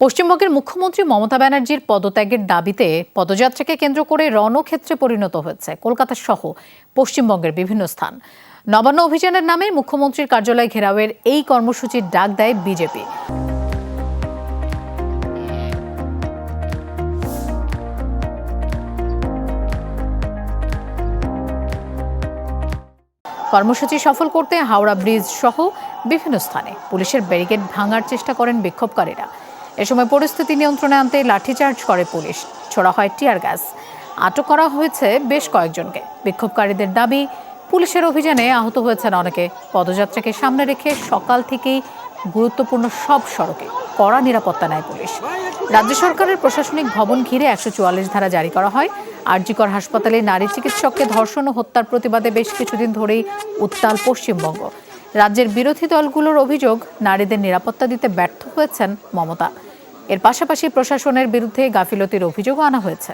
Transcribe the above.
পশ্চিমবঙ্গের মুখ্যমন্ত্রী মমতা ব্যানার্জির পদত্যাগের দাবিতে পদযাত্রাকে কেন্দ্র করে রণক্ষেত্রে পরিণত হয়েছে কলকাতা সহ পশ্চিমবঙ্গের বিভিন্ন স্থান। নবান্ন অভিযানের নামে মুখ্যমন্ত্রীর কার্যালয় ঘেরাওয়ের এই কর্মসূচির ডাক দেয় বিজেপি। কর্মসূচি সফল করতে হাওড়া ব্রিজ সহ বিভিন্ন স্থানে পুলিশের ব্যারিকেড ভাঙার চেষ্টা করেন বিক্ষোভকারীরা। এ সময় পরিস্থিতি নিয়ন্ত্রণে আনতে লাঠিচার্জ করে পুলিশ, ছোড়া হয় টিয়ার গ্যাস। আটক করা হয়েছে বেশ কয়েকজনকে। বিক্ষোভকারীদের দাবি, পুলিশের অভিযানে আহত হয়েছেন অনেকে। পদযাত্রাকে সামনে রেখে সকাল থেকেই গুরুত্বপূর্ণ সব সড়কে কড়া নিরাপত্তা নেয় পুলিশ। রাজ্য সরকারের প্রশাসনিক ভবন ঘিরে ১৪৪ ধারা জারি করা হয়। আরজিকর হাসপাতালে নারী চিকিৎসককে ধর্ষণ ও হত্যার প্রতিবাদে বেশ কিছুদিন ধরেই উত্তাল পশ্চিমবঙ্গ। রাজ্যের বিরোধী দলগুলোর অভিযোগ, নারীদের নিরাপত্তা দিতে ব্যর্থ হয়েছেন মমতা। এর পাশাপাশি প্রশাসনের বিরুদ্ধে গাফিলতির অভিযোগও আনা হয়েছে।